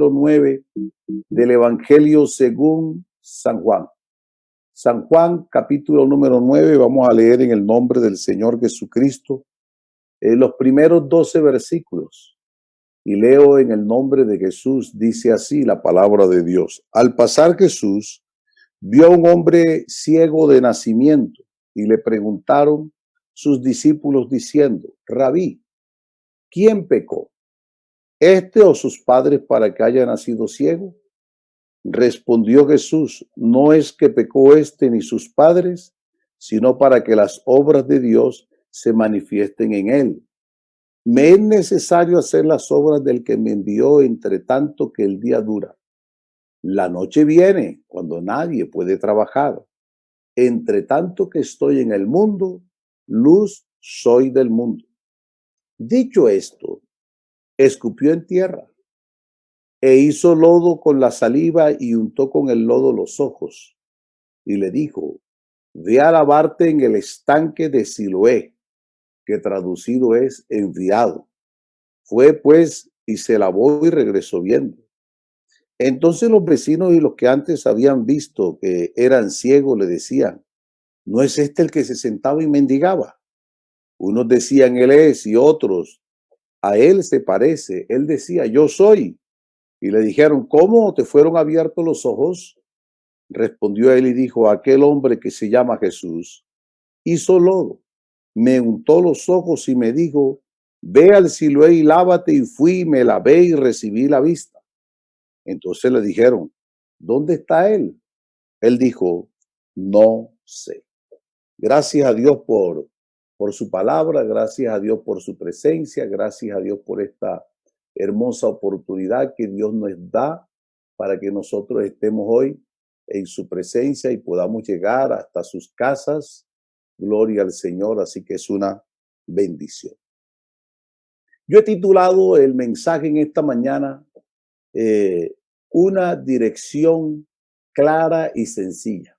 capítulo 9 del Evangelio según San Juan. San Juan, capítulo número 9, vamos a leer en el nombre del Señor Jesucristo los primeros 12 versículos. Y leo en el nombre de Jesús, dice así la palabra de Dios. Al pasar Jesús, vio a un hombre ciego de nacimiento y le preguntaron sus discípulos diciendo, Rabí, ¿quién pecó? ¿Este o sus padres para que haya nacido ciego? Respondió Jesús, no es que pecó este ni sus padres, sino para que las obras de Dios se manifiesten en él. Me es necesario hacer las obras del que me envió entre tanto que el día dura. La noche viene cuando nadie puede trabajar. Entre tanto que estoy en el mundo, luz soy del mundo. Dicho esto, escupió en tierra e hizo lodo con la saliva y untó con el lodo los ojos. Y le dijo, ve a lavarte en el estanque de Siloé, que traducido es enviado. Fue pues y se lavó y regresó viendo. Entonces los vecinos y los que antes habían visto que eran ciegos le decían, ¿no es este el que se sentaba y mendigaba? Unos decían, él es, y otros, a él se parece. Él decía, yo soy. Y le dijeron, ¿cómo te fueron abiertos los ojos? Respondió él y dijo, aquel hombre que se llama Jesús hizo lodo, me untó los ojos y me dijo, ve al Siloé y lávate, y fui, me lavé y recibí la vista. Entonces le dijeron, ¿dónde está él? Él dijo, no sé. Gracias a Dios por su palabra, gracias a Dios por su presencia, gracias a Dios por esta hermosa oportunidad que Dios nos da para que nosotros estemos hoy en su presencia y podamos llegar hasta sus casas. Gloria al Señor, así que es una bendición. Yo he titulado el mensaje en esta mañana una dirección clara y sencilla.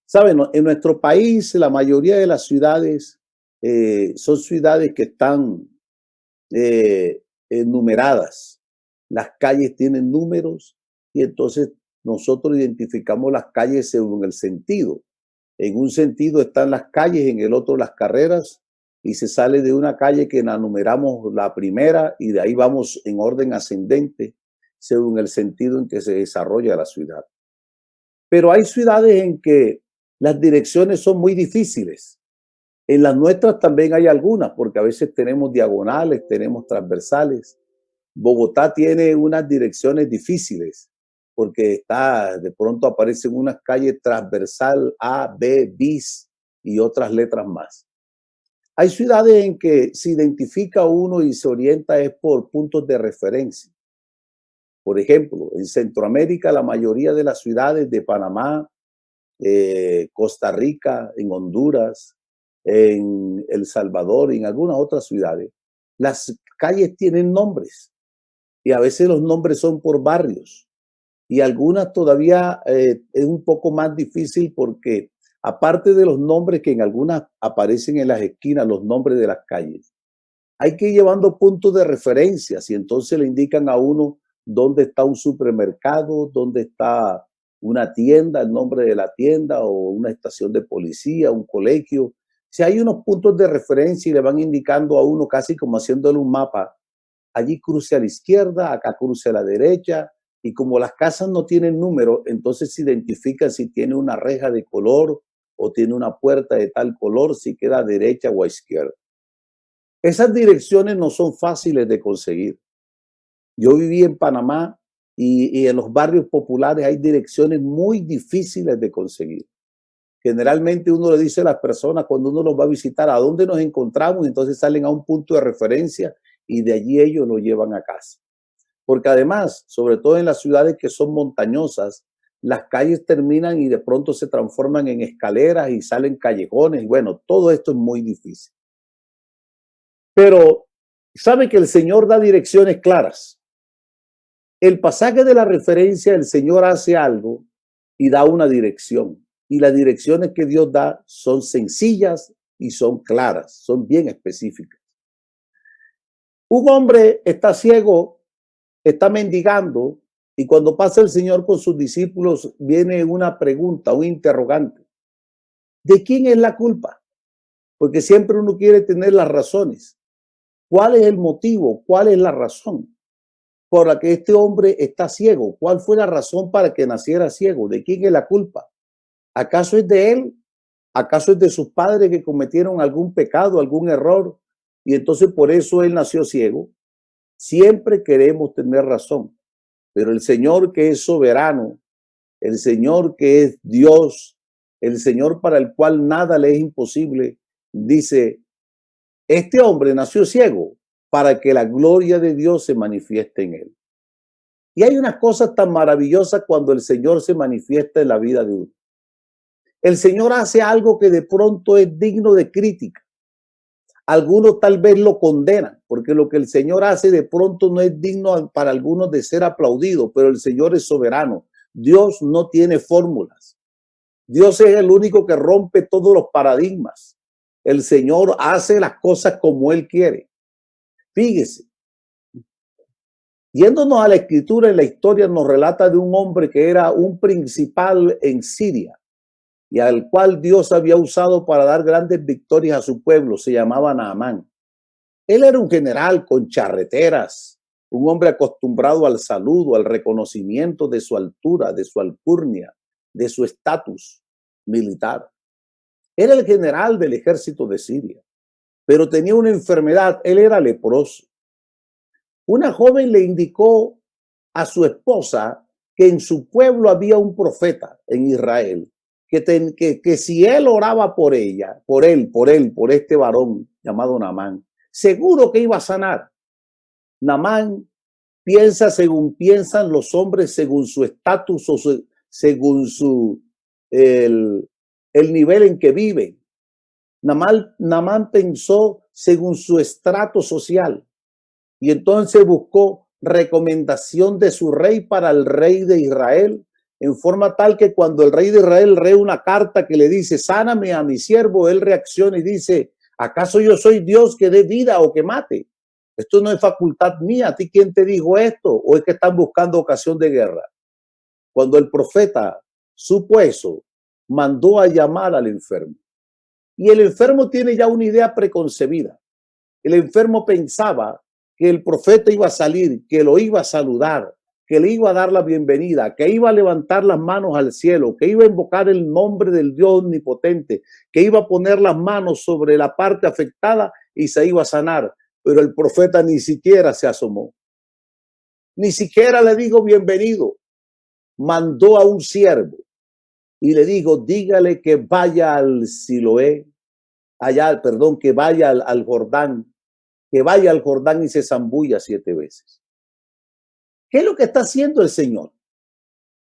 Saben, en nuestro país la mayoría de las ciudades son ciudades que están numeradas. Las calles tienen números y entonces nosotros identificamos las calles según el sentido. En un sentido están las calles, en el otro las carreras, y se sale de una calle que la numeramos la primera y de ahí vamos en orden ascendente según el sentido en que se desarrolla la ciudad. Pero hay ciudades en que las direcciones son muy difíciles. En las nuestras también hay algunas, porque a veces tenemos diagonales, tenemos transversales. Bogotá tiene unas direcciones difíciles, porque de pronto aparecen unas calles transversal A, B, bis y otras letras más. Hay ciudades en que se identifica uno y se orienta es por puntos de referencia. Por ejemplo, en Centroamérica la mayoría de las ciudades de Panamá, Costa Rica, en Honduras, en El Salvador y en algunas otras ciudades, las calles tienen nombres y a veces los nombres son por barrios y algunas todavía es un poco más difícil porque aparte de los nombres que en algunas aparecen en las esquinas, los nombres de las calles, hay que ir llevando puntos de referencia y entonces le indican a uno dónde está un supermercado, dónde está una tienda, el nombre de la tienda o una estación de policía, un colegio. Si hay unos puntos de referencia y le van indicando a uno casi como haciéndole un mapa, allí cruce a la izquierda, acá cruce a la derecha, y como las casas no tienen número, entonces se identifica si tiene una reja de color o tiene una puerta de tal color, si queda a derecha o a izquierda. Esas direcciones no son fáciles de conseguir. Yo viví en Panamá y en los barrios populares hay direcciones muy difíciles de conseguir. Generalmente uno le dice a las personas cuando uno los va a visitar a dónde nos encontramos, entonces salen a un punto de referencia y de allí ellos lo llevan a casa. Porque además, sobre todo en las ciudades que son montañosas, las calles terminan y de pronto se transforman en escaleras y salen callejones. Y bueno, todo esto es muy difícil. Pero sabe que el Señor da direcciones claras. El pasaje de la referencia, el Señor hace algo y da una dirección. Y las direcciones que Dios da son sencillas y son claras, son bien específicas. Un hombre está ciego está mendigando y cuando pasa el Señor con sus discípulos viene una pregunta, un interrogante. ¿De quién es la culpa? Porque siempre uno quiere tener las razones. ¿Cuál es el motivo? ¿Cuál es la razón por la que este hombre está ciego? ¿Cuál fue la razón para que naciera ciego? ¿De quién es la culpa? ¿Acaso es de él? ¿Acaso es de sus padres que cometieron algún pecado, algún error? Y entonces por eso él nació ciego. Siempre queremos tener razón, pero el Señor que es soberano, el Señor que es Dios, el Señor para el cual nada le es imposible, dice, este hombre nació ciego para que la gloria de Dios se manifieste en él. Y hay una cosa tan maravillosa cuando el Señor se manifiesta en la vida de uno. El Señor hace algo que de pronto es digno de crítica. Algunos tal vez lo condenan, porque lo que el Señor hace de pronto no es digno para algunos de ser aplaudido, pero el Señor es soberano. Dios no tiene fórmulas. Dios es el único que rompe todos los paradigmas. El Señor hace las cosas como Él quiere. Fíjese, yéndonos a la escritura, en la historia nos relata de un hombre que era un principal en Siria y al cual Dios había usado para dar grandes victorias a su pueblo. Se llamaba Naamán. Él era un general con charreteras, un hombre acostumbrado al saludo, al reconocimiento de su altura, de su alcurnia, de su estatus militar. Era el general del ejército de Siria, pero tenía una enfermedad, él era leproso. Una joven le indicó a su esposa que en su pueblo había un profeta en Israel, que si él oraba por ella, por este varón llamado Naamán, seguro que iba a sanar. Naamán piensa según piensan los hombres, según su estatus o según el nivel en que viven. Naamán pensó según su estrato social y entonces buscó recomendación de su rey para el rey de Israel, en forma tal que cuando el rey de Israel lee una carta que le dice, sáname a mi siervo, él reacciona y dice, ¿acaso yo soy Dios que dé vida o que mate? Esto no es facultad mía. ¿A ti quién te dijo esto? ¿O es que están buscando ocasión de guerra? Cuando el profeta supo eso, mandó a llamar al enfermo. Y el enfermo tiene ya una idea preconcebida. El enfermo pensaba que el profeta iba a salir, que lo iba a saludar, que le iba a dar la bienvenida, que iba a levantar las manos al cielo, que iba a invocar el nombre del Dios omnipotente, que iba a poner las manos sobre la parte afectada y se iba a sanar. Pero el profeta ni siquiera se asomó. Ni siquiera le digo bienvenido. Mandó a un siervo y le dijo, dígale que vaya al Siloé, que vaya al Jordán, que vaya al Jordán y se zambulla 7 veces. ¿Qué es lo que está haciendo el Señor?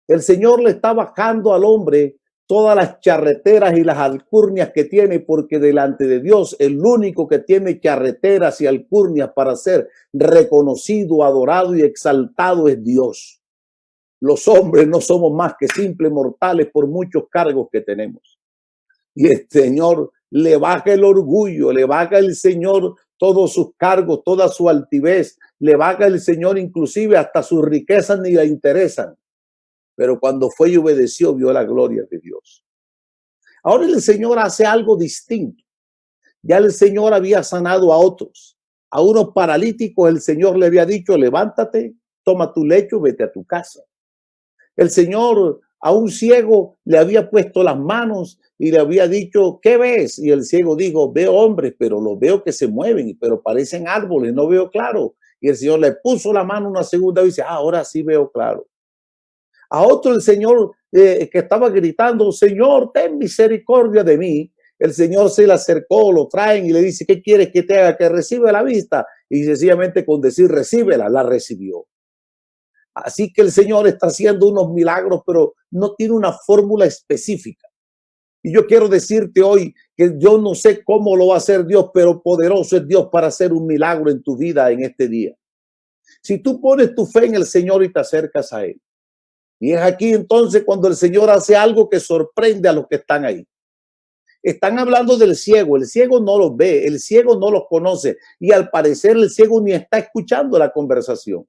El Señor le está bajando al hombre todas las charreteras y las alcurnias que tiene, porque delante de Dios el único que tiene charreteras y alcurnias para ser reconocido, adorado y exaltado es Dios. Los hombres no somos más que simples mortales por muchos cargos que tenemos. Y el Señor le baja el orgullo, le baja el Señor todos sus cargos, toda su altivez, le baja el Señor inclusive hasta sus riquezas ni le interesan. Pero cuando fue y obedeció, vio la gloria de Dios. Ahora el Señor hace algo distinto. Ya el Señor había sanado a otros. A unos paralíticos el Señor le había dicho, levántate, toma tu lecho, vete a tu casa. El Señor a un ciego le había puesto las manos y le había dicho, ¿qué ves? Y el ciego dijo, veo hombres, pero los veo que se mueven, pero parecen árboles, no veo claro. Y el Señor le puso la mano una segunda vez y dice, ahora sí veo claro. A otro el Señor que estaba gritando, Señor, ten misericordia de mí. El Señor se le acercó, lo traen y le dice, ¿qué quieres que te haga? Que reciba la vista. Y sencillamente con decir, recíbela, la recibió. Así que el Señor está haciendo unos milagros, pero no tiene una fórmula específica. Y yo quiero decirte hoy que yo no sé cómo lo va a hacer Dios, pero poderoso es Dios para hacer un milagro en tu vida en este día. Si tú pones tu fe en el Señor y te acercas a Él. Y es aquí entonces cuando el Señor hace algo que sorprende a los que están ahí. Están hablando del ciego, el ciego no los ve, el ciego no los conoce y al parecer el ciego ni está escuchando la conversación.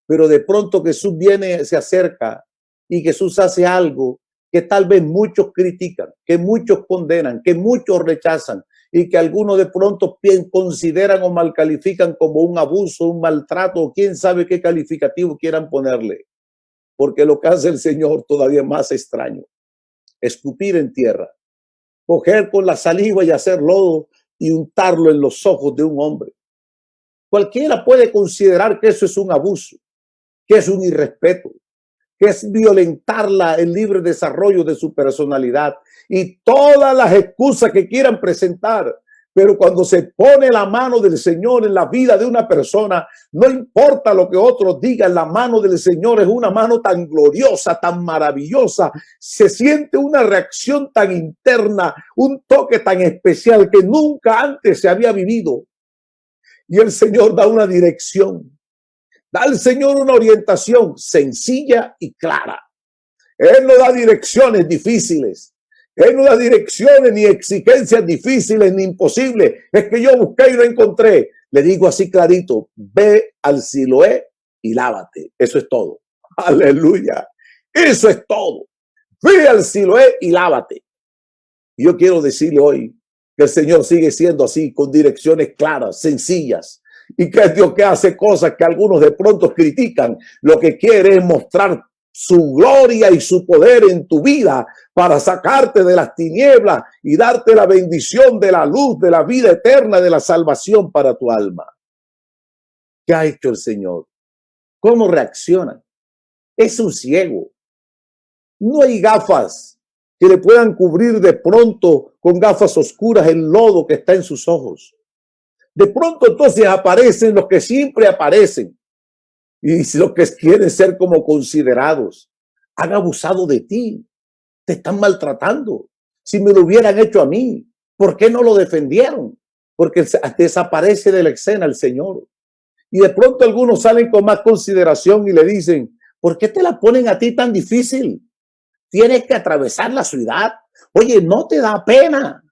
pero de pronto Jesús viene, se acerca y Jesús hace algo que tal vez muchos critican, que muchos condenan, que muchos rechazan y que algunos de pronto consideran o malcalifican como un abuso, un maltrato, o quién sabe qué calificativo quieran ponerle. Porque lo que hace el Señor todavía es más extraño. Escupir en tierra, coger con la saliva y hacer lodo y untarlo en los ojos de un hombre. Cualquiera puede considerar que eso es un abuso, que es un irrespeto, que es violentar el libre desarrollo de su personalidad y todas las excusas que quieran presentar. Pero cuando se pone la mano del Señor en la vida de una persona, no importa lo que otros digan, la mano del Señor es una mano tan gloriosa, tan maravillosa. Se siente una reacción tan interna, un toque tan especial que nunca antes se había vivido. Y el Señor da una dirección. Da al Señor una orientación sencilla y clara. Él no da direcciones difíciles. Él no da direcciones ni exigencias difíciles ni imposibles. Es que yo busqué y no encontré. Le digo así clarito, ve al Siloé y lávate. Eso es todo. Aleluya. Eso es todo. Ve al Siloé y lávate. Yo quiero decirle hoy que el Señor sigue siendo así, con direcciones claras, sencillas. Y que es Dios que hace cosas que algunos de pronto critican. Lo que quiere es mostrar su gloria y su poder en tu vida para sacarte de las tinieblas y darte la bendición de la luz, de la vida eterna, de la salvación para tu alma. ¿Qué ha hecho el Señor? ¿Cómo reacciona? Es un ciego. No hay gafas que le puedan cubrir de pronto con gafas oscuras el lodo que está en sus ojos. De pronto entonces aparecen los que siempre aparecen y los que quieren ser como considerados. Han abusado de ti, te están maltratando. Si me lo hubieran hecho a mí, ¿por qué no lo defendieron? Porque desaparece de la escena el Señor. Y de pronto algunos salen con más consideración y le dicen, ¿por qué te la ponen a ti tan difícil? Tienes que atravesar la ciudad. Oye, ¿no te da pena?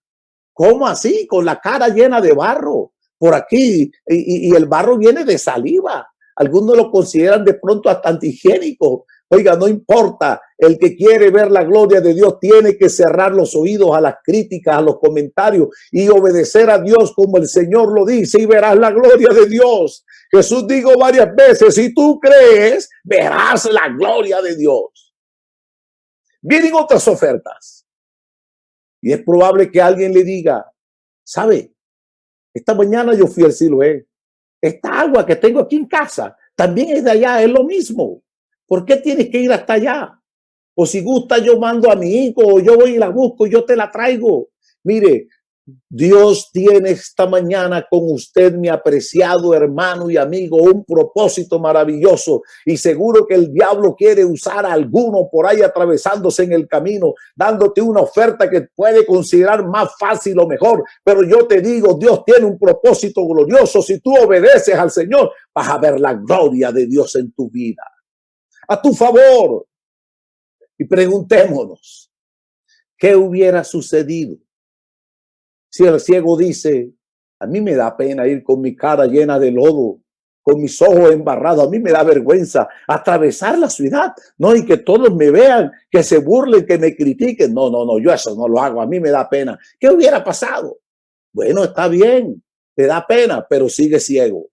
¿Cómo así? Con la cara llena de barro por aquí y el barro viene de saliva. Algunos lo consideran de pronto hasta antihigiénico. Oiga, no importa. El que quiere ver la gloria de Dios tiene que cerrar los oídos a las críticas, a los comentarios y obedecer a Dios como el Señor lo dice y verás la gloria de Dios. Jesús dijo varias veces, si tú crees, verás la gloria de Dios. Vienen otras ofertas. Y es probable que alguien le diga, ¿sabe? Esta mañana yo fui al Siloé. Esta agua que tengo aquí en casa también es de allá, es lo mismo. ¿Por qué tienes que ir hasta allá? O si gusta, yo mando a mi hijo, o yo voy y la busco y yo te la traigo. Mire, Dios tiene esta mañana con usted, mi apreciado hermano y amigo, un propósito maravilloso y seguro que el diablo quiere usar a alguno por ahí atravesándose en el camino, dándote una oferta que puede considerar más fácil o mejor. Pero yo te digo, Dios tiene un propósito glorioso. Si tú obedeces al Señor, vas a ver la gloria de Dios en tu vida. A tu favor. Y preguntémonos, ¿qué hubiera sucedido si el ciego dice, a mí me da pena ir con mi cara llena de lodo, con mis ojos embarrados, a mí me da vergüenza atravesar la ciudad, no, y que todos me vean, que se burlen, que me critiquen? No, yo eso no lo hago, a mí me da pena. ¿Qué hubiera pasado? Bueno, está bien, te da pena, pero sigue ciego,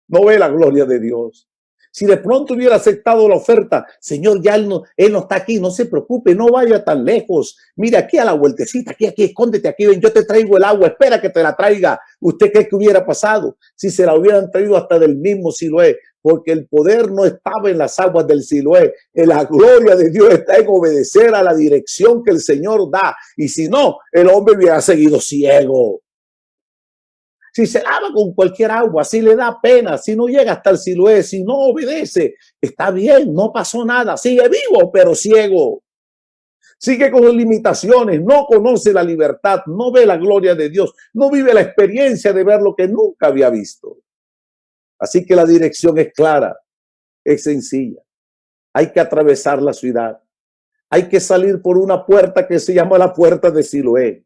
no ve la gloria de Dios. Si de pronto hubiera aceptado la oferta, Señor, ya él no está aquí, no se preocupe, no vaya tan lejos. Mira, aquí a la vueltecita, aquí, escóndete aquí, ven, yo te traigo el agua, espera que te la traiga. ¿Usted cree que hubiera pasado? Si se la hubieran traído hasta del mismo Siloé, porque el poder no estaba en las aguas del Siloé. La gloria de Dios está en obedecer a la dirección que el Señor da. Y si no, el hombre hubiera seguido ciego. Si se lava con cualquier agua, si le da pena, si no llega hasta el Siloé, si no obedece, está bien, no pasó nada, sigue vivo, pero ciego. Sigue con limitaciones, no conoce la libertad, no ve la gloria de Dios, no vive la experiencia de ver lo que nunca había visto. Así que la dirección es clara, es sencilla. Hay que atravesar la ciudad. Hay que salir por una puerta que se llama la puerta de Siloé.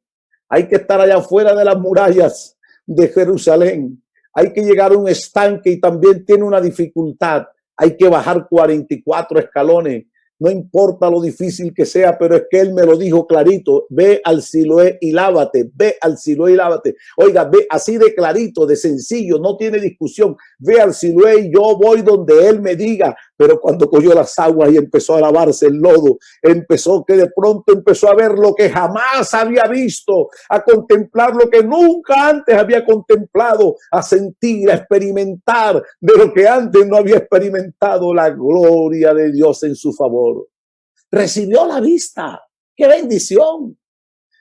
Hay que estar allá afuera de las murallas de Jerusalén. hay que llegar a un estanque y también tiene una dificultad. Hay que bajar 44 escalones. No importa lo difícil que sea, pero es que él me lo dijo clarito. Ve al Siloé y lávate, ve al Siloé y lávate. Oiga, ve así de clarito, de sencillo, no tiene discusión. Ve al Siloé y yo voy donde él me diga. Pero cuando cogió las aguas y empezó a lavarse el lodo, empezó que de pronto empezó a ver lo que jamás había visto, a contemplar lo que nunca antes había contemplado, a sentir, a experimentar de lo que antes no había experimentado, la gloria de Dios en su favor. Recibió la vista. ¡Qué bendición!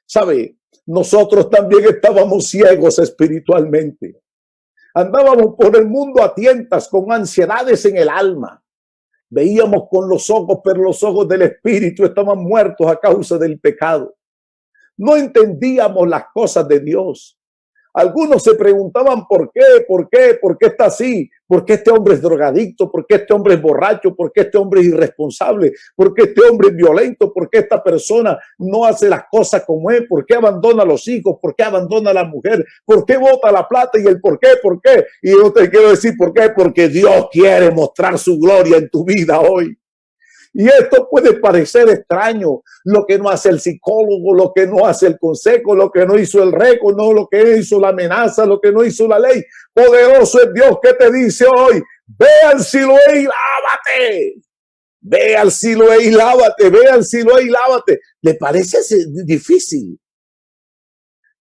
¿Sabe? Nosotros también estábamos ciegos espiritualmente. Andábamos por el mundo a tientas con ansiedades en el alma. Veíamos con los ojos, pero los ojos del espíritu estaban muertos a causa del pecado. No entendíamos las cosas de Dios. Algunos se preguntaban por qué está así, por qué este hombre es drogadicto, por qué este hombre es borracho, por qué este hombre es irresponsable, por qué este hombre es violento, por qué esta persona no hace las cosas como es, por qué abandona a los hijos, por qué abandona a la mujer, por qué bota la plata y el por qué. Y yo te quiero decir por qué, porque Dios quiere mostrar su gloria en tu vida hoy. Y esto puede parecer extraño, lo que no hace el psicólogo, lo que no hace el consejo, lo que no hizo el récord, no lo que hizo la amenaza, lo que no hizo la ley. Poderoso es Dios que te dice hoy, ve al Siloé y lávate. Ve al Siloé y lávate, ve al Siloé y lávate. ¿Le parece difícil?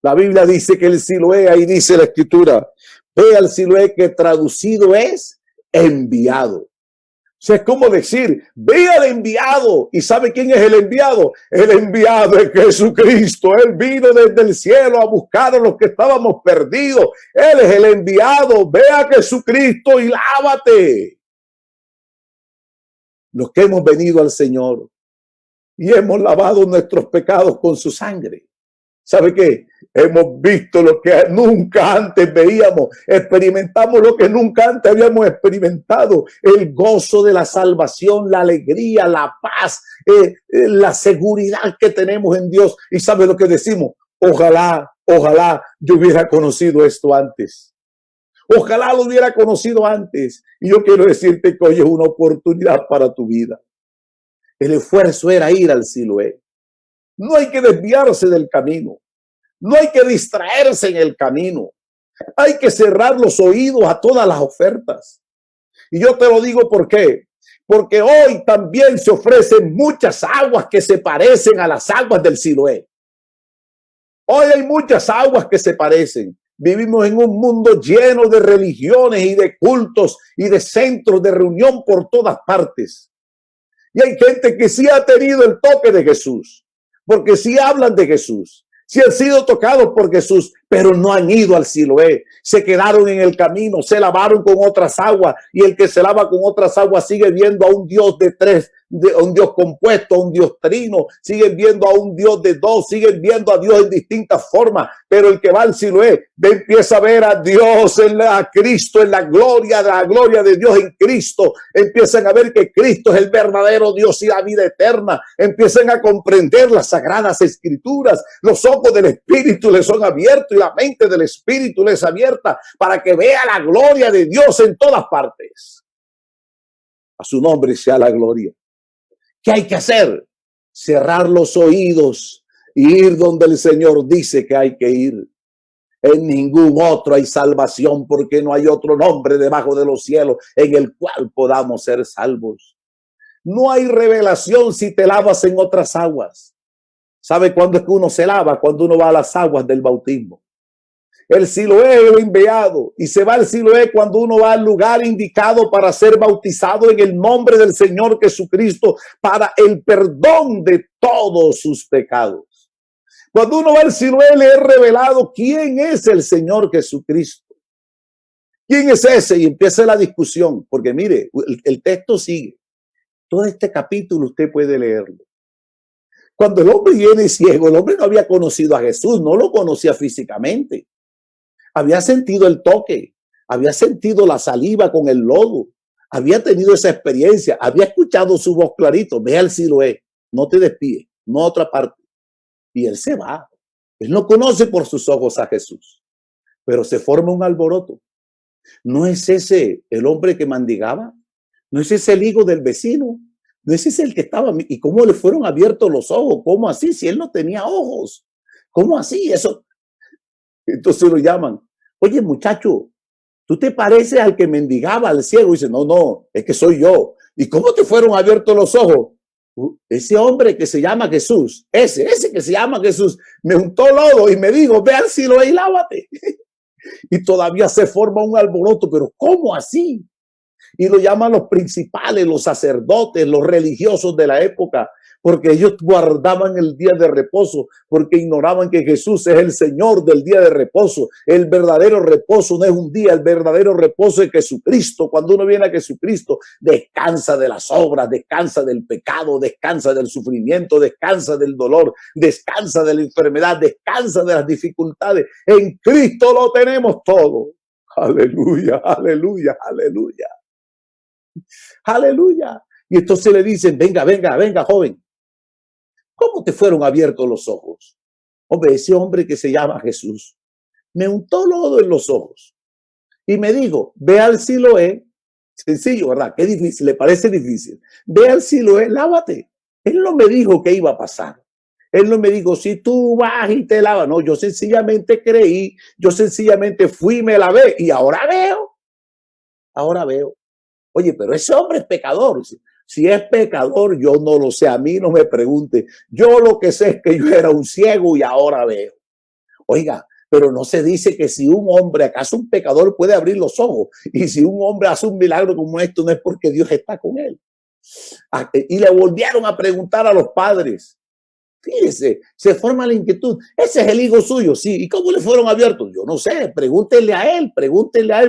La Biblia dice que el Siloé, ahí dice la escritura, ve al Siloé, que traducido es enviado. O sea, es como decir, ve al enviado. ¿Y sabe quién es el enviado? El enviado es Jesucristo. Él vino desde el cielo a buscar a los que estábamos perdidos. Él es el enviado. Ve a Jesucristo y lávate. Los que hemos venido al Señor y hemos lavado nuestros pecados con su sangre. ¿Sabe qué? Hemos visto lo que nunca antes veíamos, experimentamos lo que nunca antes habíamos experimentado, el gozo de la salvación, la alegría, la paz, la seguridad que tenemos en Dios. Y ¿sabe lo que decimos? Ojalá yo hubiera conocido esto antes. Ojalá lo hubiera conocido antes. Y yo quiero decirte que hoy es una oportunidad para tu vida. El esfuerzo era ir al Siloé. No hay que desviarse del camino. No hay que distraerse en el camino. Hay que cerrar los oídos a todas las ofertas. Y yo te lo digo ¿por qué? Porque hoy también se ofrecen muchas aguas que se parecen a las aguas del Siloé. Hoy hay muchas aguas que se parecen. Vivimos en un mundo lleno de religiones y de cultos y de centros de reunión por todas partes. Y hay gente que sí ha tenido el toque de Jesús, porque sí hablan de Jesús, sí han sido tocados por Jesús, pero no han ido al Siloé. Se quedaron en el camino, se lavaron con otras aguas, y el que se lava con otras aguas sigue viendo a un Dios de tres, a un Dios compuesto, a un Dios trino, siguen viendo a un Dios de dos, siguen viendo a Dios en distintas formas, pero el que va al Siloé empieza a ver a Dios a Cristo, en la gloria de Dios en Cristo. Empiezan a ver que Cristo es el verdadero Dios y la vida eterna. Empiezan a comprender las sagradas escrituras. Los ojos del Espíritu les son abiertos y la mente del Espíritu les es abierta para que vea la gloria de Dios en todas partes. A su nombre sea la gloria. ¿Qué hay que hacer? Cerrar los oídos y ir donde el Señor dice que hay que ir. En ningún otro hay salvación, porque no hay otro nombre debajo de los cielos en el cual podamos ser salvos. No hay revelación si te lavas en otras aguas. ¿Sabe cuándo es que uno se lava? Cuando uno va a las aguas del bautismo. El Siloé es el enviado, y se va al Siloé cuando uno va al lugar indicado para ser bautizado en el nombre del Señor Jesucristo para el perdón de todos sus pecados. Cuando uno va al Siloé le es revelado quién es el Señor Jesucristo. ¿Quién es ese? Y empieza la discusión, porque mire, el texto sigue. Todo este capítulo usted puede leerlo. Cuando el hombre viene ciego, el hombre no había conocido a Jesús, no lo conocía físicamente. Había sentido el toque, había sentido la saliva con el lodo, había tenido esa experiencia, había escuchado su voz clarito. Ve al Siloé, no te despides, no a otra parte. Y él se va. Él no conoce por sus ojos a Jesús, pero se forma un alboroto. ¿No es ese el hombre que mendigaba? ¿No es ese el hijo del vecino? ¿No es ese el que estaba? ¿Y cómo le fueron abiertos los ojos? ¿Cómo así? Si él no tenía ojos. ¿Cómo así? Eso. Entonces lo llaman. Oye, muchacho, ¿tú te pareces al que mendigaba, al ciego? Y dice, no, no, es que soy yo. ¿Y cómo te fueron abiertos los ojos? Ese hombre que se llama Jesús, ese que se llama Jesús, me untó lodo y me dijo, ve al Siloé y lávate. Y todavía se forma un alboroto, pero ¿cómo así? Y lo llaman los principales, los sacerdotes, los religiosos de la época, porque ellos guardaban el día de reposo, porque ignoraban que Jesús es el Señor del día de reposo. El verdadero reposo no es un día, el verdadero reposo es Jesucristo. Cuando uno viene a Jesucristo, descansa de las obras, descansa del pecado, descansa del sufrimiento, descansa del dolor, descansa de la enfermedad, descansa de las dificultades. En Cristo lo tenemos todo. Aleluya, aleluya, aleluya. Aleluya. Y entonces le dicen, venga, venga, venga, joven. ¿Cómo te fueron abiertos los ojos? Hombre, ese hombre que se llama Jesús me untó lodo en los ojos y me dijo, ve al Siloé. Sencillo, ¿verdad? Qué difícil, le parece difícil. Ve al Siloé, lávate. Él no me dijo qué iba a pasar. Él no me dijo, si tú vas y te lavas. No, yo sencillamente creí, yo sencillamente fui y me lavé y ahora veo. Ahora veo. Oye, pero ese hombre es pecador. Si es pecador, yo no lo sé. A mí no me pregunte. Yo lo que sé es que yo era un ciego y ahora veo. Oiga, pero no se dice que si un hombre, acaso un pecador, puede abrir los ojos. Y si un hombre hace un milagro como esto, no es porque Dios está con él. Y le volvieron a preguntar a los padres. Fíjese, se forma la inquietud. Ese es el hijo suyo, sí. ¿Y cómo le fueron abiertos? Yo no sé, pregúntenle a él,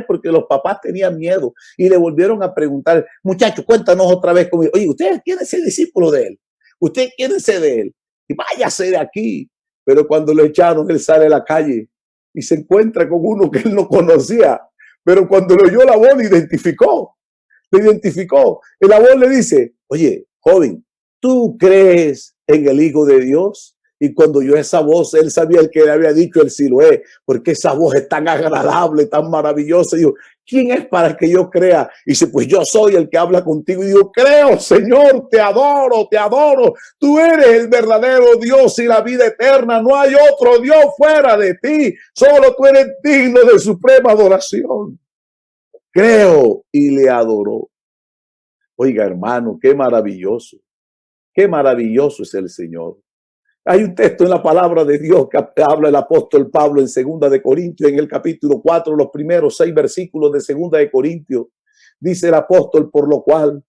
porque los papás tenían miedo y le volvieron a preguntar, muchachos, cuéntanos otra vez conmigo. Oye, usted quiere ser discípulo de él, usted quiere ser de él y váyase de aquí. Pero cuando lo echaron, él sale a la calle y se encuentra con uno que él no conocía. Pero cuando lo oyó la voz, le identificó. La voz le dice, oye, joven, ¿tú crees en el Hijo de Dios? Y cuando oyó esa voz, él sabía el que le había dicho el Siloé, porque esa voz es tan agradable, tan maravillosa. Y dijo, ¿quién es para que yo crea? Y dice, pues yo soy el que habla contigo. Y digo, creo, Señor, te adoro, te adoro. Tú eres el verdadero Dios y la vida eterna. No hay otro Dios fuera de ti. Solo tú eres digno de suprema adoración. Creo, y le adoró. Oiga, hermano, qué maravilloso es el Señor. Hay un texto en la palabra de Dios que habla el apóstol Pablo en 2 de Corintios, en el capítulo 4, los primeros 6 versículos de 2 de Corintios. Dice el apóstol, por lo cual,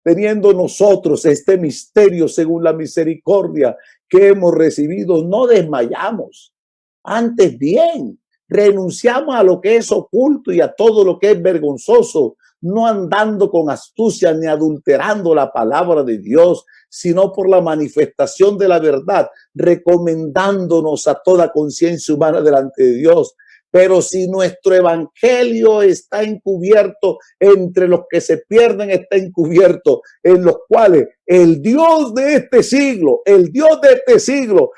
teniendo nosotros este misterio según la misericordia que hemos recibido, no desmayamos. Antes bien, renunciamos a lo que es oculto y a todo lo que es vergonzoso, no andando con astucia ni adulterando la palabra de Dios, sino por la manifestación de la verdad, recomendándonos a toda conciencia humana delante de Dios. Pero si nuestro evangelio está encubierto, entre los que se pierden está encubierto, en los cuales el Dios de este siglo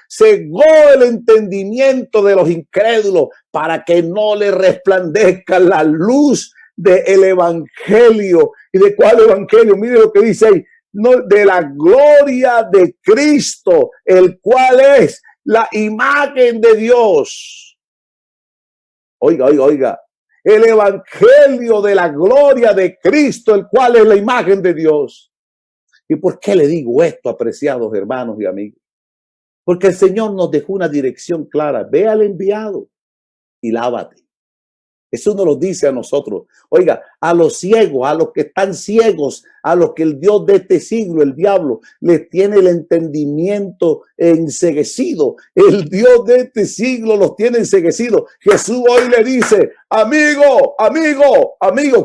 cegó el entendimiento de los incrédulos para que no le resplandezca la luz del evangelio. ¿Y de cuál evangelio? Mire lo que dice ahí. No, de la gloria de Cristo, el cual es la imagen de Dios. Oiga, el evangelio de la gloria de Cristo, el cual es la imagen de Dios. ¿Y por qué le digo esto, apreciados hermanos y amigos? Porque el Señor nos dejó una dirección clara. Ve al enviado y lávate. Eso nos lo dice a nosotros. Oiga, a los ciegos, a los que están ciegos, a los que el Dios de este siglo, el diablo, les tiene el entendimiento enceguecido. El Dios de este siglo los tiene enceguecidos. Jesús hoy le dice, amigo,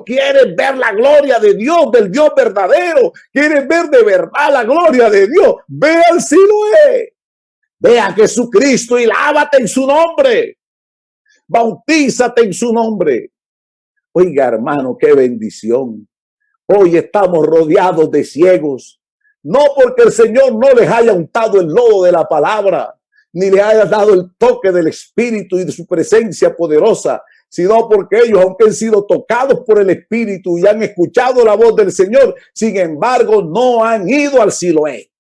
¿quieres ver la gloria de Dios, del Dios verdadero? ¿Quieres ver de verdad la gloria de Dios? Ve al Siloé. Ve a Jesucristo y lávate en su nombre. Bautízate en su nombre. Oiga, hermano, qué bendición. Hoy estamos rodeados de ciegos, no porque el Señor no les haya untado el lodo de la palabra, ni les haya dado el toque del Espíritu y de su presencia poderosa, sino porque ellos, aunque han sido tocados por el Espíritu y han escuchado la voz del Señor, sin embargo, no han ido al Siloé.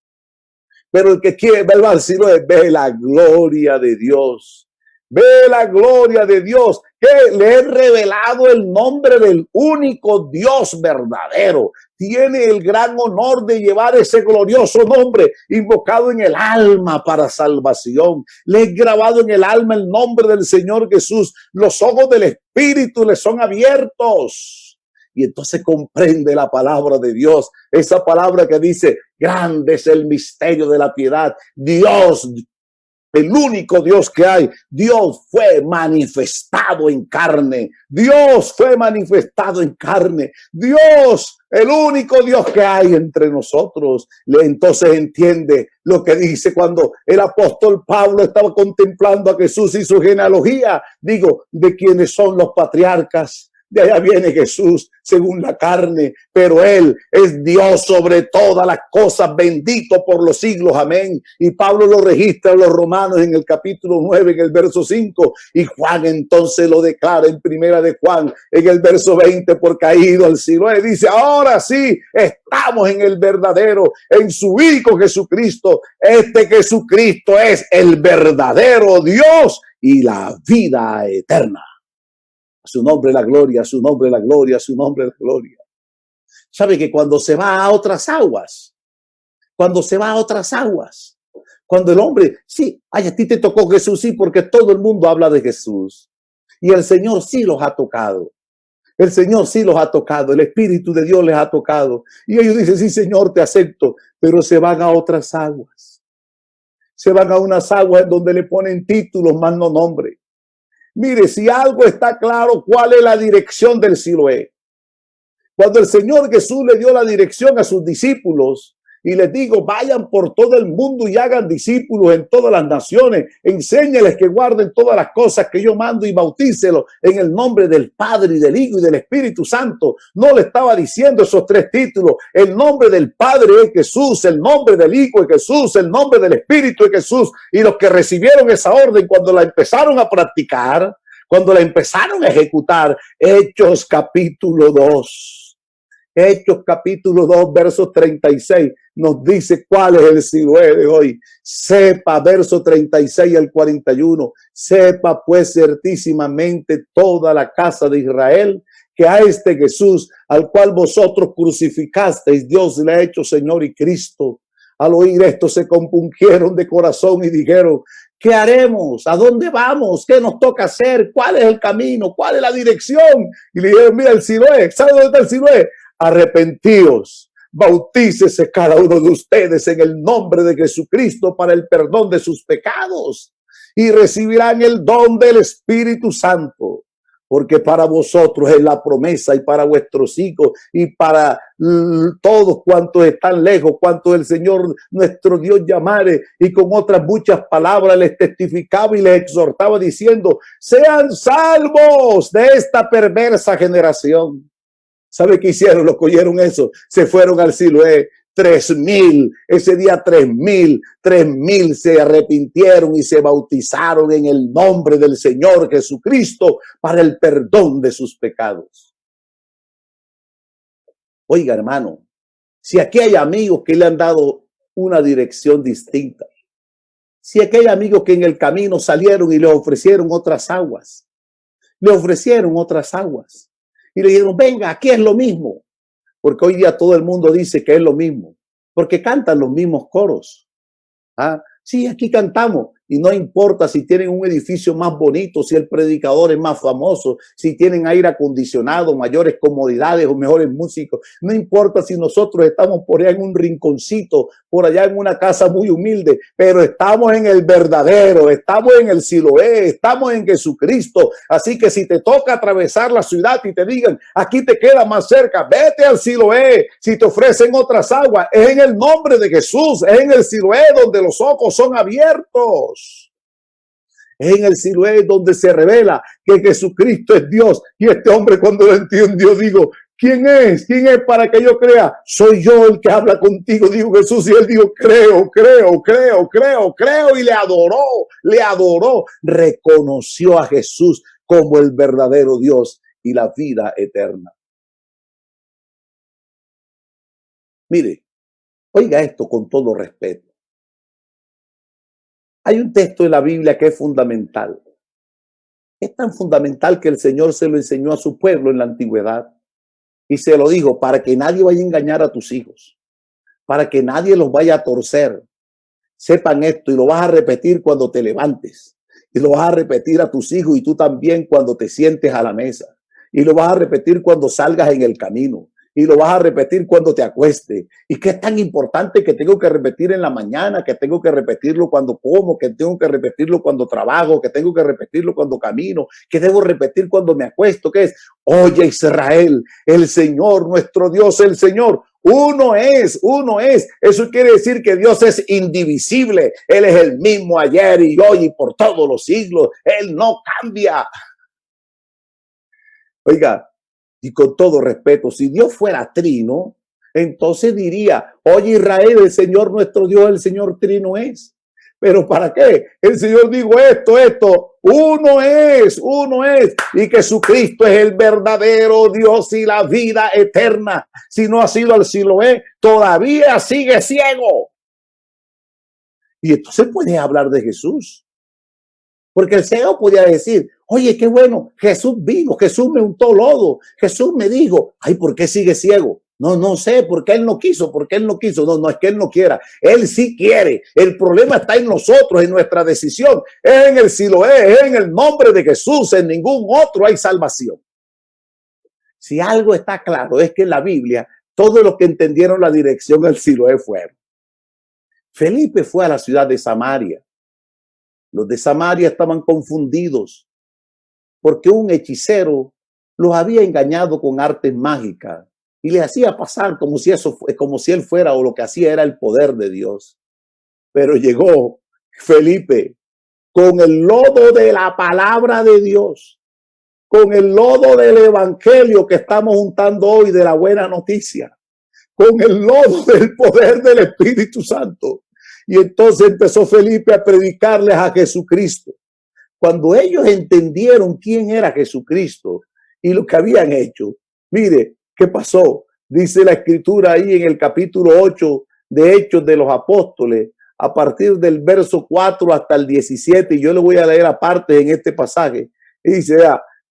Pero el que quiere ver al Siloé ve la gloria de Dios. Ve la gloria de Dios, que le he revelado el nombre del único Dios verdadero. Tiene el gran honor de llevar ese glorioso nombre invocado en el alma para salvación. Le he grabado en el alma el nombre del Señor Jesús. Los ojos del Espíritu le son abiertos. Y entonces comprende la palabra de Dios. Esa palabra que dice, grande es el misterio de la piedad. Dios, el único Dios que hay, Dios fue manifestado en carne. Dios fue manifestado en carne. Dios, el único Dios que hay entre nosotros. Entonces entiende lo que dice cuando el apóstol Pablo estaba contemplando a Jesús y su genealogía. Digo, de quienes son los patriarcas. De allá viene Jesús según la carne, pero Él es Dios sobre todas las cosas, bendito por los siglos, amén. Y Pablo lo registra en los Romanos en el capítulo 9, en el verso 5, y Juan entonces lo declara en primera de Juan, en el verso 20, porque ha ido al Siloé. Dice, ahora sí, estamos en el verdadero, en su Hijo Jesucristo. Este Jesucristo es el verdadero Dios y la vida eterna. A su nombre la gloria, a su nombre la gloria, a su nombre la gloria. ¿Sabe que cuando se va a otras aguas, cuando el hombre, sí, ay, a ti te tocó Jesús, sí, porque todo el mundo habla de Jesús. Y el Señor sí los ha tocado. El Señor sí los ha tocado. El Espíritu de Dios les ha tocado. Y ellos dicen, sí, Señor, te acepto. Pero se van a otras aguas. Se van a unas aguas en donde le ponen títulos, más no nombre. Mire, si algo está claro, ¿cuál es la dirección del Siloé? Cuando el Señor Jesús le dio la dirección a sus discípulos y les digo, vayan por todo el mundo y hagan discípulos en todas las naciones, enséñeles que guarden todas las cosas que yo mando y bautícelos en el nombre del Padre y del Hijo y del Espíritu Santo. No le estaba diciendo esos tres títulos. El nombre del Padre es Jesús, el nombre del Hijo es Jesús, el nombre del Espíritu es Jesús. Y los que recibieron esa orden cuando la empezaron a practicar, cuando la empezaron a ejecutar, Hechos capítulo 2. Hechos capítulo 2, verso 36, nos dice cuál es el Siloé de hoy. Sepa, verso 36 al 41, sepa pues certísimamente toda la casa de Israel que a este Jesús, al cual vosotros crucificasteis, Dios le ha hecho Señor y Cristo. Al oír esto se compungieron de corazón y dijeron, ¿qué haremos? ¿A dónde vamos? ¿Qué nos toca hacer? ¿Cuál es el camino? ¿Cuál es la dirección? Y le dijeron, mira el Siloé. ¿Sabe dónde está el Siloé? Arrepentíos, bautícese cada uno de ustedes en el nombre de Jesucristo para el perdón de sus pecados y recibirán el don del Espíritu Santo, porque para vosotros es la promesa y para vuestros hijos y para todos cuantos están lejos, cuantos el Señor nuestro Dios llamare. Y con otras muchas palabras les testificaba y les exhortaba diciendo, sean salvos de esta perversa generación. ¿Sabe qué hicieron? Los que oyeron eso, se fueron al Siloé. 3,000, ese día 3,000 se arrepintieron y se bautizaron en el nombre del Señor Jesucristo para el perdón de sus pecados. Oiga, hermano, si aquí hay amigos que le han dado una dirección distinta, si aquí hay amigos que en el camino salieron y le ofrecieron otras aguas, y le dijeron, venga, aquí es lo mismo. Porque hoy día todo el mundo dice que es lo mismo. Porque cantan los mismos coros. ¿Ah? Sí, aquí cantamos. Y no importa si tienen un edificio más bonito, si el predicador es más famoso, si tienen aire acondicionado, mayores comodidades o mejores músicos. No importa si nosotros estamos por allá en un rinconcito, por allá en una casa muy humilde, pero estamos en el verdadero, estamos en el Siloé, estamos en Jesucristo. Así que si te toca atravesar la ciudad y te digan, aquí te queda más cerca, vete al Siloé. Si te ofrecen otras aguas, es en el nombre de Jesús, es en el Siloé donde los ojos son abiertos. Es en el Siloé donde se revela que Jesucristo es Dios. Y este hombre, cuando lo entendió, digo, ¿quién es? ¿Quién es para que yo crea? Soy yo el que habla contigo, dijo Jesús. Y él dijo, creo. Y le adoró. Reconoció a Jesús como el verdadero Dios y la vida eterna. Mire, oiga esto con todo respeto. Hay un texto en la Biblia que es fundamental. Es tan fundamental que el Señor se lo enseñó a su pueblo en la antigüedad. Y se lo dijo para que nadie vaya a engañar a tus hijos, para que nadie los vaya a torcer. Sepan esto y lo vas a repetir cuando te levantes. Y lo vas a repetir a tus hijos y tú también cuando te sientes a la mesa. Y lo vas a repetir cuando salgas en el camino. Y lo vas a repetir cuando te acuestes. Y que es tan importante que tengo que repetir en la mañana, que tengo que repetirlo cuando como, que tengo que repetirlo cuando trabajo, que tengo que repetirlo cuando camino, que debo repetir cuando me acuesto, que es, oye Israel, el Señor, nuestro Dios, el Señor, uno es, uno es. Eso quiere decir que Dios es indivisible. Él es el mismo ayer y hoy y por todos los siglos. Él no cambia. Oiga, y con todo respeto, si Dios fuera trino, entonces diría, oye Israel, el Señor nuestro Dios, el Señor trino es. ¿Pero para qué? El Señor dijo esto, uno es, y que Jesucristo es el verdadero Dios y la vida eterna. Si no ha sido al Siloé, todavía sigue ciego. Y entonces puede hablar de Jesús. Porque el ciego podía decir, oye, qué bueno, Jesús vino, Jesús me untó lodo, Jesús me dijo, ay, ¿por qué sigue ciego? No sé, porque él no quiso, No, es que él no quiera, él sí quiere. El problema está en nosotros, en nuestra decisión. Es en el Siloé, es en el nombre de Jesús, en ningún otro hay salvación. Si algo está claro es que en la Biblia, todos los que entendieron la dirección del Siloé fueron. Felipe fue a la ciudad de Samaria. Los de Samaria estaban confundidos porque un hechicero los había engañado con artes mágicas y le hacía pasar como si él fuera, o lo que hacía era el poder de Dios. Pero llegó Felipe con el lodo de la palabra de Dios, con el lodo del evangelio que estamos juntando hoy, de la buena noticia, con el lodo del poder del Espíritu Santo. Y entonces empezó Felipe a predicarles a Jesucristo. Cuando ellos entendieron quién era Jesucristo y lo que habían hecho, mire, ¿qué pasó? Dice la escritura ahí en el capítulo 8 de Hechos de los Apóstoles, a partir del verso 4 hasta el 17, y yo le voy a leer aparte en este pasaje. Y dice,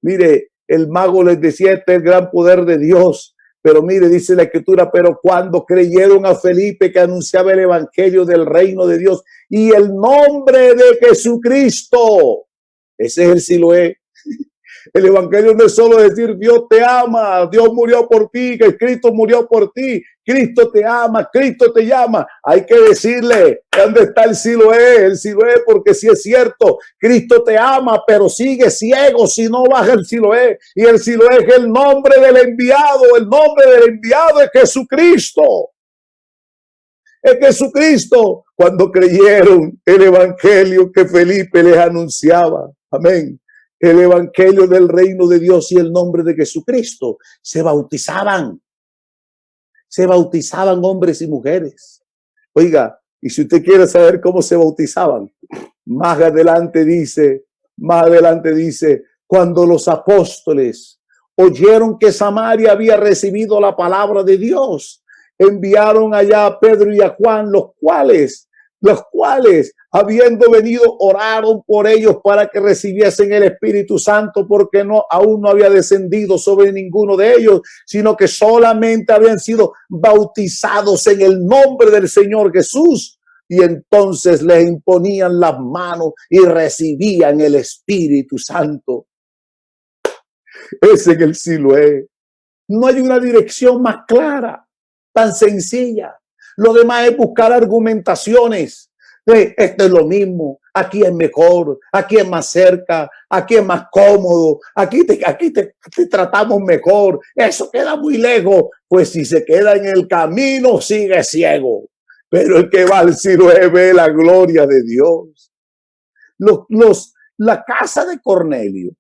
mire, el mago les decía, este es el gran poder de Dios. Pero mire, dice la escritura, pero cuando creyeron a Felipe que anunciaba el evangelio del reino de Dios y el nombre de Jesucristo, ese es el Siloé. El evangelio no es solo decir Dios te ama, Dios murió por ti, que Cristo murió por ti, Cristo te ama, Cristo te llama. Hay que decirle dónde está el Siloé, porque si es cierto, Cristo te ama, pero sigue ciego si no baja el Siloé. Y el Siloé es el nombre del enviado es Jesucristo. Es Jesucristo. Cuando creyeron el evangelio que Felipe les anunciaba, amén, el evangelio del reino de Dios y el nombre de Jesucristo, se bautizaban hombres y mujeres. Oiga, y si usted quiere saber cómo se bautizaban, más adelante dice, cuando los apóstoles oyeron que Samaria había recibido la palabra de Dios, enviaron allá a Pedro y a Juan, los cuales, habiendo venido, oraron por ellos para que recibiesen el Espíritu Santo, porque aún no había descendido sobre ninguno de ellos, sino que solamente habían sido bautizados en el nombre del Señor Jesús. Y entonces les imponían las manos y recibían el Espíritu Santo. Ese es el Siloé. No hay una dirección más clara, tan sencilla. Lo demás es buscar argumentaciones. Esto es lo mismo, aquí es mejor, aquí es más cerca, aquí es más cómodo, aquí te tratamos mejor, eso queda muy lejos. Pues si se queda en el camino, sigue ciego. Pero el que va al Siloé ve la gloria de Dios. La casa de Cornelio,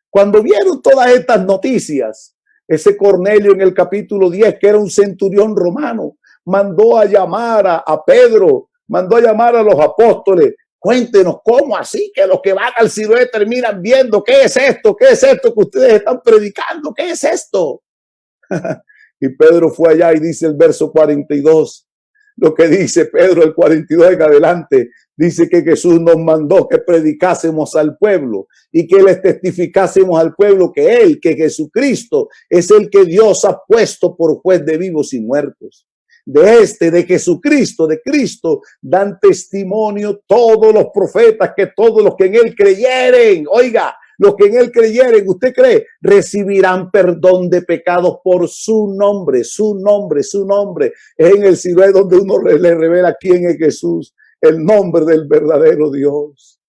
cuando vieron todas estas noticias, ese Cornelio en el capítulo 10, que era un centurión romano, mandó a llamar a Pedro, mandó a llamar a los apóstoles. Cuéntenos, ¿cómo así que los que van al Siloé terminan viendo? ¿Qué es esto? ¿Qué es esto que ustedes están predicando? ¿Qué es esto? Y Pedro fue allá y dice el verso 42, lo que dice Pedro, el 42 en adelante, dice que Jesús nos mandó que predicásemos al pueblo y que les testificásemos al pueblo que Jesucristo es el que Dios ha puesto por juez de vivos y muertos. De Jesucristo, de Cristo, dan testimonio todos los profetas, que todos los que en él creyeren, oiga, los que en él creyeren, ¿usted cree? Recibirán perdón de pecados por su nombre, su nombre, su nombre. Es en el Siloé donde uno le revela quién es Jesús, el nombre del verdadero Dios.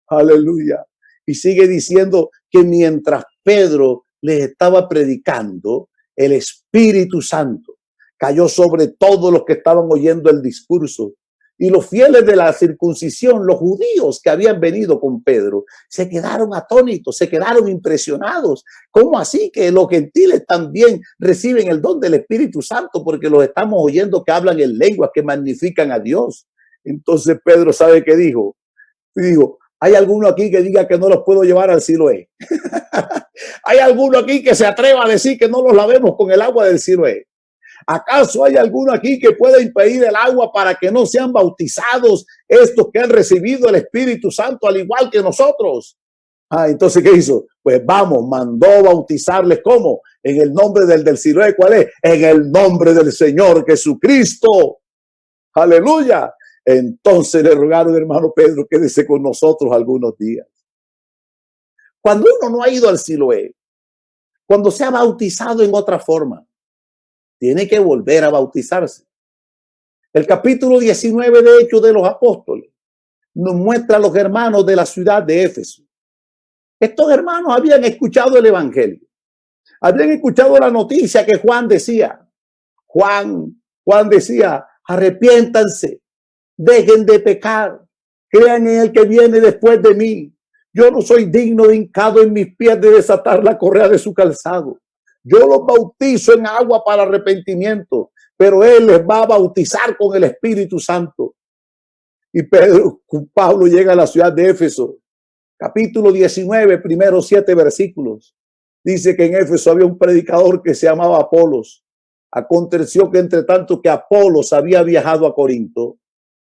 Aleluya. Y sigue diciendo que mientras Pedro les estaba predicando, el Espíritu Santo cayó sobre todos los que estaban oyendo el discurso. Y los fieles de la circuncisión, los judíos que habían venido con Pedro, se quedaron atónitos, se quedaron impresionados. ¿Cómo así que los gentiles también reciben el don del Espíritu Santo? Porque los estamos oyendo que hablan en lenguas, que magnifican a Dios. Entonces Pedro, ¿sabe qué dijo? Dijo, ¿hay alguno aquí que diga que no los puedo llevar al Siloé? ¿Hay alguno aquí que se atreva a decir que no los lavemos con el agua del Siloé? ¿Acaso hay alguno aquí que pueda impedir el agua para que no sean bautizados estos que han recibido el Espíritu Santo al igual que nosotros? Entonces, ¿qué hizo? Pues vamos, mandó bautizarles. ¿Cómo? En el nombre del Siloé. ¿Cuál es? En el nombre del Señor Jesucristo. Aleluya. Entonces le rogaron, hermano Pedro, quédese con nosotros algunos días. Cuando uno no ha ido al Siloé, cuando se ha bautizado en otra forma, tiene que volver a bautizarse. El capítulo 19 de Hechos de los Apóstoles nos muestra a los hermanos de la ciudad de Éfeso. Estos hermanos habían escuchado el evangelio, habían escuchado la noticia que Juan decía. Juan decía, arrepiéntanse, dejen de pecar, crean en el que viene después de mí. Yo no soy digno de hincado en mis pies de desatar la correa de su calzado. Yo los bautizo en agua para arrepentimiento, pero él les va a bautizar con el Espíritu Santo. Y Pablo llega a la ciudad de Éfeso, capítulo 19, primeros 7 versículos. Dice que en Éfeso había un predicador que se llamaba Apolos. Aconteció que entre tanto que Apolos había viajado a Corinto,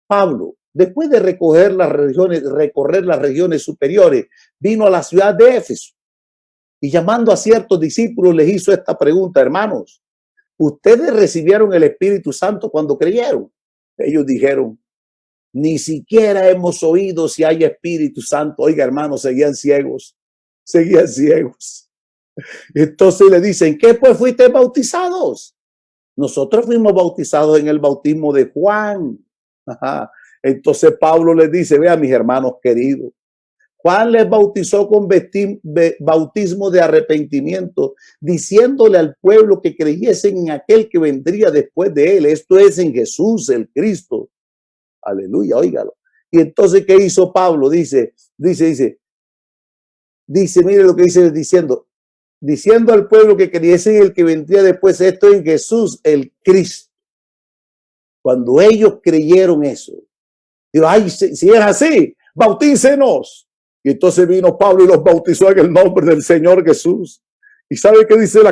Pablo, después de recorrer las regiones superiores, vino a la ciudad de Éfeso. Y llamando a ciertos discípulos les hizo esta pregunta: hermanos, ¿ustedes recibieron el Espíritu Santo cuando creyeron? Ellos dijeron, ni siquiera hemos oído si hay Espíritu Santo. Oiga, hermanos, seguían ciegos. Entonces le dicen, ¿qué pues fuiste bautizados? Nosotros fuimos bautizados en el bautismo de Juan. Entonces Pablo les dice, vean mis hermanos queridos, Juan les bautizó con bautismo de arrepentimiento, diciéndole al pueblo que creyesen en aquel que vendría después de él. Esto es en Jesús, el Cristo. Aleluya, óigalo. Y entonces, ¿qué hizo Pablo? Dice, mire lo que dice diciendo al pueblo que creyesen en el que vendría después. Esto es en Jesús, el Cristo. Cuando ellos creyeron eso, digo, ay, si es así, bautícenos. Y entonces vino Pablo y los bautizó en el nombre del Señor Jesús. ¿Y sabe qué dice la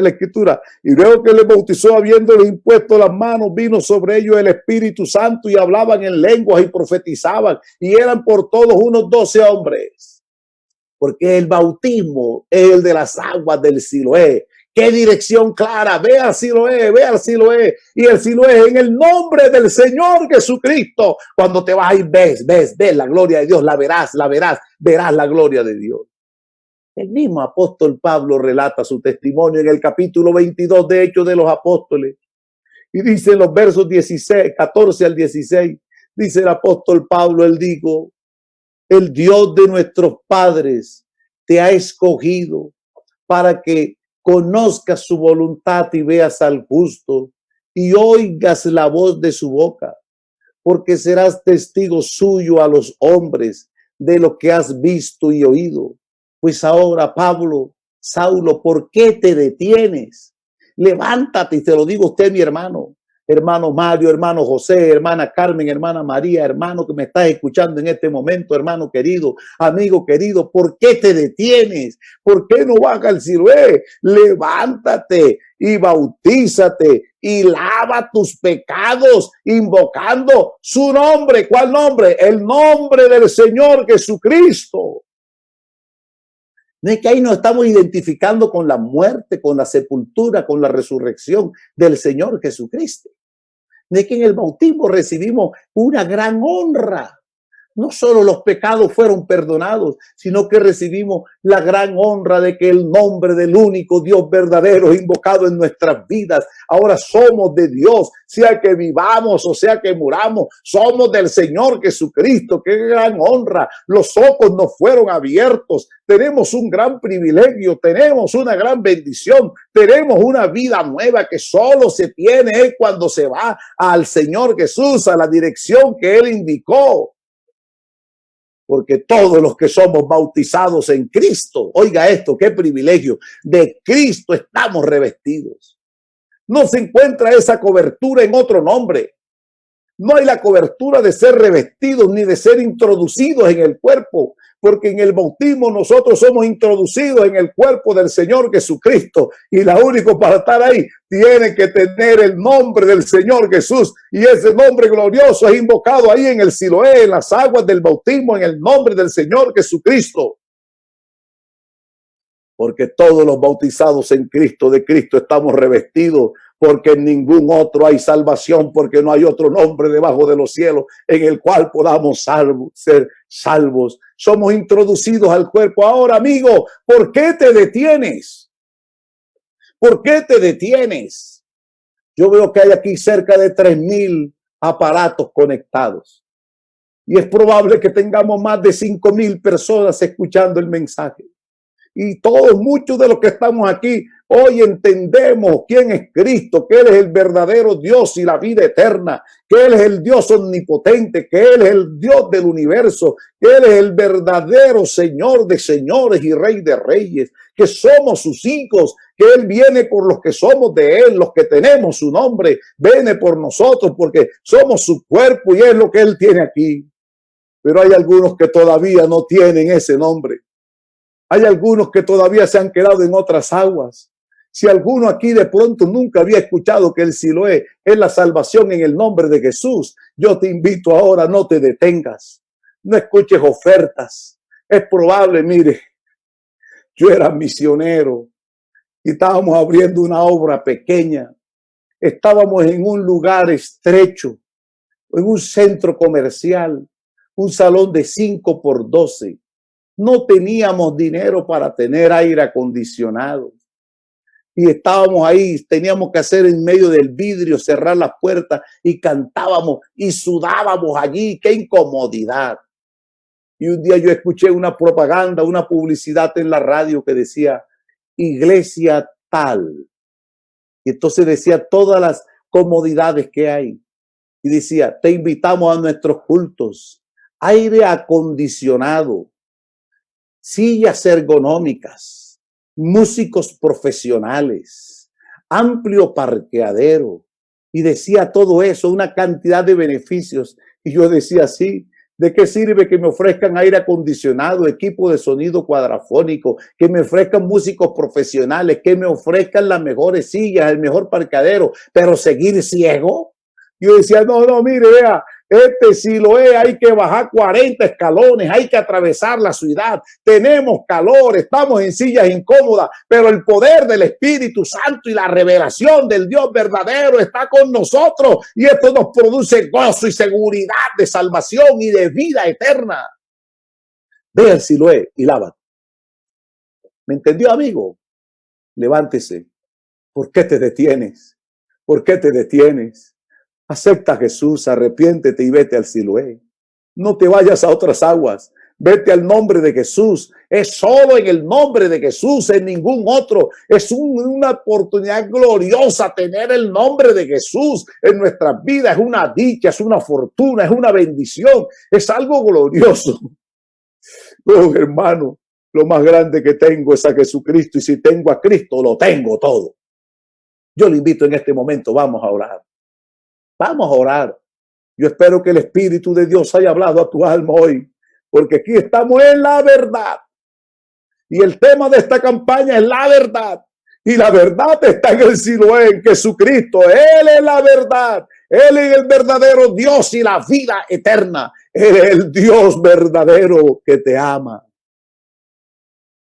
Escritura? Y luego que les bautizó, habiéndole impuesto las manos, vino sobre ellos el Espíritu Santo y hablaban en lenguas y profetizaban. Y eran por todos unos 12 hombres. Porque el bautismo es el de las aguas del Siloé. ¡Qué dirección clara! Ve al Siloé, ve al Siloé. Y el Siloé en el nombre del Señor Jesucristo. Cuando te vas ahí, ves la gloria de Dios, verás la gloria de Dios. El mismo apóstol Pablo relata su testimonio en el capítulo 22 de Hechos de los Apóstoles. Y dice en los versos 14 al 16, dice el apóstol Pablo, él dijo, el Dios de nuestros padres te ha escogido para que conozcas su voluntad y veas al justo y oigas la voz de su boca, porque serás testigo suyo a los hombres de lo que has visto y oído. Pues ahora, Pablo, Saulo, ¿por qué te detienes? Levántate, y te lo digo a usted, mi hermano, hermano Mario, hermano José, hermana Carmen, hermana María, hermano que me estás escuchando en este momento, hermano querido, amigo querido, ¿por qué te detienes? ¿Por qué no vas al Siloé? Levántate y bautízate y lava tus pecados invocando su nombre. ¿Cuál nombre? El nombre del Señor Jesucristo. No es que ahí nos estamos identificando con la muerte, con la sepultura, con la resurrección del Señor Jesucristo. No es que en el bautismo recibimos una gran honra. No solo los pecados fueron perdonados, sino que recibimos la gran honra de que el nombre del único Dios verdadero es invocado en nuestras vidas. Ahora somos de Dios, sea que vivamos o sea que muramos, somos del Señor Jesucristo. ¡Qué gran honra! Los ojos nos fueron abiertos, tenemos un gran privilegio, tenemos una gran bendición, tenemos una vida nueva que solo se tiene cuando se va al Señor Jesús, a la dirección que Él indicó. Porque todos los que somos bautizados en Cristo, oiga esto, qué privilegio, de Cristo estamos revestidos. No se encuentra esa cobertura en otro nombre. No hay la cobertura de ser revestidos ni de ser introducidos en el cuerpo, porque en el bautismo nosotros somos introducidos en el cuerpo del Señor Jesucristo y la único para estar ahí tiene que tener el nombre del Señor Jesús, y ese nombre glorioso es invocado ahí en el Siloé, en las aguas del bautismo, en el nombre del Señor Jesucristo. Porque todos los bautizados en Cristo, de Cristo estamos revestidos, porque en ningún otro hay salvación, porque no hay otro nombre debajo de los cielos en el cual podamos ser salvos. Somos introducidos al cuerpo. Ahora, amigo, ¿por qué te detienes? ¿Por qué te detienes? Yo veo que hay aquí cerca de 3,000 aparatos conectados. Y es probable que tengamos más de 5,000 personas escuchando el mensaje. Y todos, muchos de los que estamos aquí, hoy entendemos quién es Cristo, que Él es el verdadero Dios y la vida eterna, que Él es el Dios omnipotente, que Él es el Dios del universo, que Él es el verdadero Señor de señores y Rey de reyes, que somos sus hijos, que Él viene por los que somos de Él, los que tenemos su nombre, viene por nosotros porque somos su cuerpo y es lo que Él tiene aquí. Pero hay algunos que todavía no tienen ese nombre. Hay algunos que todavía se han quedado en otras aguas. Si alguno aquí de pronto nunca había escuchado que el Siloé es la salvación en el nombre de Jesús, yo te invito ahora, no te detengas, no escuches ofertas. Es probable, mire, yo era misionero y estábamos abriendo una obra pequeña. Estábamos en un lugar estrecho, en un centro comercial, un salón de 5x12. No teníamos dinero para tener aire acondicionado. Y estábamos ahí, teníamos que hacer en medio del vidrio, cerrar las puertas y cantábamos y sudábamos allí. ¡Qué incomodidad! Y un día yo escuché una propaganda, una publicidad en la radio que decía, iglesia tal. Y entonces decía todas las comodidades que hay. Y decía, te invitamos a nuestros cultos, aire acondicionado, sillas ergonómicas, músicos profesionales, amplio parqueadero, y decía todo eso, una cantidad de beneficios. Y yo decía, sí, ¿de qué sirve que me ofrezcan aire acondicionado, equipo de sonido cuadrafónico, que me ofrezcan músicos profesionales, que me ofrezcan las mejores sillas, el mejor parqueadero, pero seguir ciego? Yo decía, no, mire, vea, este Siloé hay que bajar 40 escalones, hay que atravesar la ciudad, tenemos calor, estamos en sillas incómodas, pero el poder del Espíritu Santo y la revelación del Dios verdadero está con nosotros y esto nos produce gozo y seguridad de salvación y de vida eterna. Ve al Siloé y lávate. ¿Me entendió, amigo? Levántese. ¿Por qué te detienes? ¿Por qué te detienes? Acepta a Jesús, arrepiéntete y vete al Siloé. No te vayas a otras aguas. Vete al nombre de Jesús. Es solo en el nombre de Jesús, en ningún otro. Es una oportunidad gloriosa tener el nombre de Jesús en nuestras vidas. Es una dicha, es una fortuna, es una bendición. Es algo glorioso. Oh, hermano, lo más grande que tengo es a Jesucristo, y si tengo a Cristo, lo tengo todo. Yo le invito en este momento, vamos a orar. Vamos a orar. Yo espero que el Espíritu de Dios haya hablado a tu alma hoy, porque aquí estamos en la verdad. Y el tema de esta campaña es la verdad. Y la verdad está en el Siloé, en Jesucristo. Él es la verdad. Él es el verdadero Dios y la vida eterna. Él es el Dios verdadero que te ama.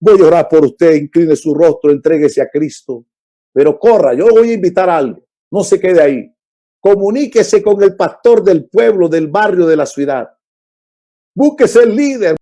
Voy a orar por usted. Incline su rostro, entréguese a Cristo. Pero corra, yo voy a invitar a algo. No se quede ahí. Comuníquese con el pastor del pueblo, del barrio, de la ciudad. Búsquese el líder.